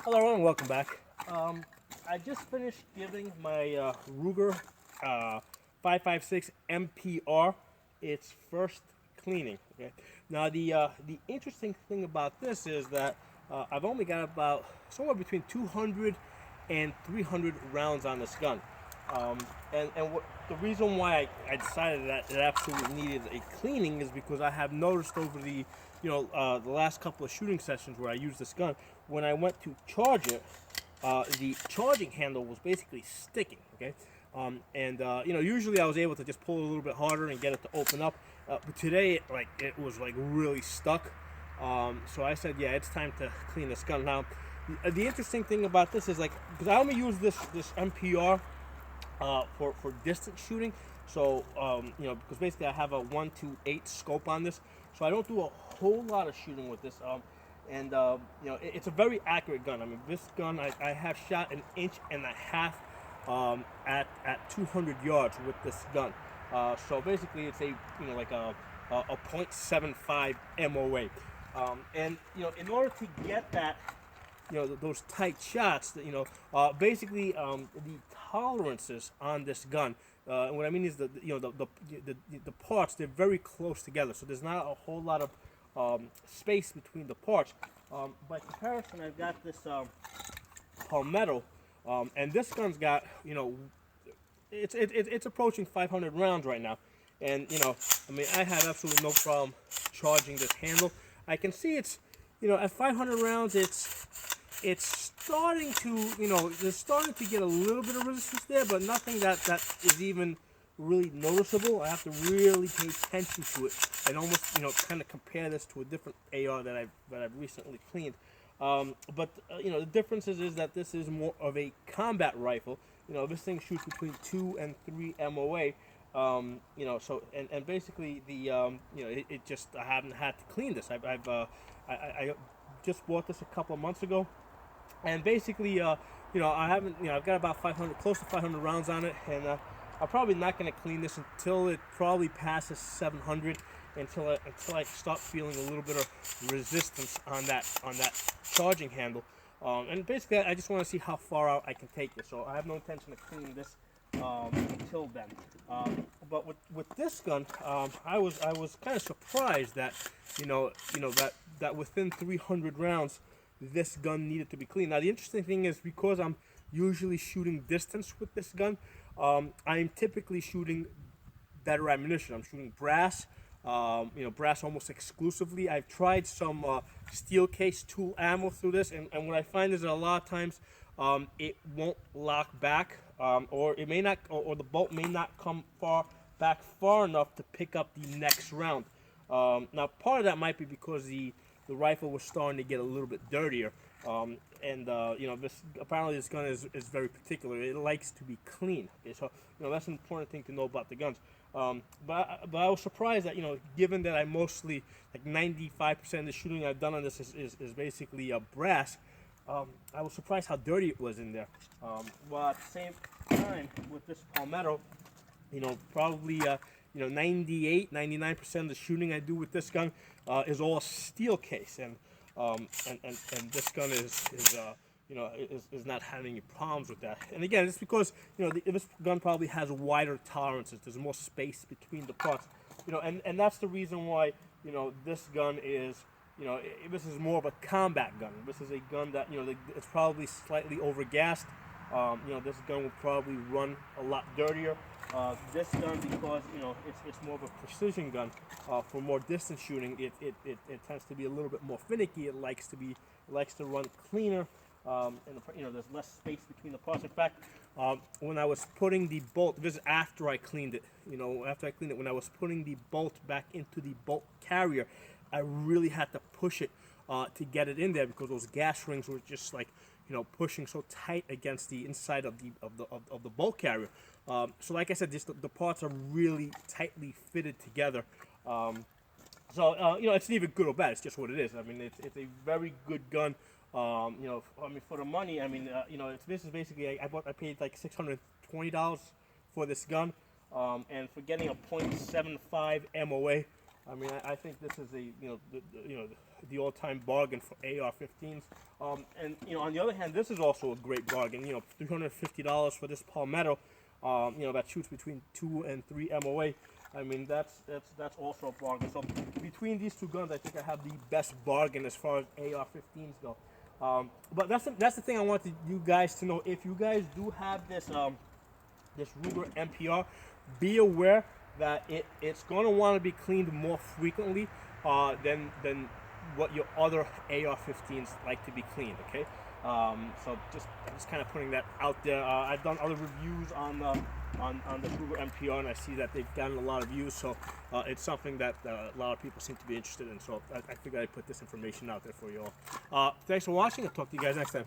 Hello everyone, welcome back. I just finished giving my Ruger 556 MPR its first cleaning. Okay. Now the interesting thing about this is that I've only got about somewhere between 200 and 300 rounds on this gun. Um, the reason why I decided that it absolutely needed a cleaning is because I have noticed over the last couple of shooting sessions where I used this gun, when I went to charge it, the charging handle was basically sticking. Okay, usually I was able to just pull a little bit harder and get it to open up, but today it was like really stuck. So I said, yeah, it's time to clean this gun. Now, the interesting thing about this is because I only use this MPR for distance shooting. So because basically I have a 1:8 scope on this, so I don't do a whole lot of shooting with this. It's a very accurate gun. I mean, this gun I have shot 1.5 inches at 200 yards with this gun. So basically, it's a a .75 MOA. In order to get that, those tight shots, basically the tolerances on this gun, and what I mean is the parts, they're very close together, so there's not a whole lot of space between the parts. By comparison, I've got this Palmetto, and this gun's got, it's approaching 500 rounds right now, and I mean, I have absolutely no problem charging this handle. I can see it's, at 500 rounds, it's starting to, there's starting to get a little bit of resistance there, but nothing that is even really noticeable. I have to really pay attention to it and almost, kind of compare this to a different AR that I've recently cleaned. The difference is that this is more of a combat rifle. This thing shoots between 2 and 3 MOA. So basically it just, I haven't had to clean this. I just bought this a couple of months ago, and basically I haven't, I've got about 500, close to 500 rounds on it, and I'm probably not going to clean this until it probably passes 700, until I start feeling a little bit of resistance on that charging handle. And basically, I just want to see how far out I can take this. So I have no intention of cleaning this until then. But with this gun, I was kind of surprised that that within 300 rounds, this gun needed to be cleaned. Now the interesting thing is, because I'm usually shooting distance with this gun, I'm typically shooting better ammunition. I'm shooting brass. Brass almost exclusively. I've tried some steel case tool ammo through this, and what I find is that a lot of times it won't lock back, or it may not, or the bolt may not come back far enough to pick up the next round. Now, part of that might be because the rifle was starting to get a little bit dirtier, apparently this gun is very particular. It likes to be clean. Okay, so that's an important thing to know about the guns. But I was surprised that, given that I mostly, like 95% of the shooting I've done on this is basically brass, I was surprised how dirty it was in there. Well, at the same time, with this Palmetto, probably 98, 99% of the shooting I do with this gun is all steel case, and this gun is not having any problems with that. And again, it's because this gun probably has wider tolerances. There's more space between the parts, and that's the reason why this gun is, this is more of a combat gun. This is a gun that it's probably slightly overgassed. This gun will probably run a lot dirtier. This gun, because it's more of a precision gun, for more distance shooting, it tends to be a little bit more finicky. It likes to run cleaner, and there's less space between the parts. In fact, when I was putting the bolt, this is after I cleaned it. When I was putting the bolt back into the bolt carrier, I really had to push it to get it in there, because those gas rings were just pushing so tight against the inside of the bolt carrier. So like I said, the parts are really tightly fitted together. It's neither good or bad. It's just what it is. I mean, it's a very good gun. For the money, this is basically, I paid like $620 for this gun, and for getting a .75 MOA. I mean, I think this is the all-time bargain for AR-15s. And you know, on the other hand, this is also a great bargain. You know, $350 for this Palmetto. You know, that shoots between 2 and 3 MOA. I mean, that's also a bargain. So between these two guns, I think I have the best bargain as far as AR-15s go. But that's the thing I want you guys to know. If you guys do have this this Ruger MPR, be aware that it's going to want to be cleaned more frequently than what your other AR-15s like to be cleaned. Okay, so just kind of putting that out there. I've done other reviews on the Ruger MPR, and I see that they've gotten a lot of views. So it's something that a lot of people seem to be interested in. So I figured I'd put this information out there for you all. Thanks for watching. I'll talk to you guys next time.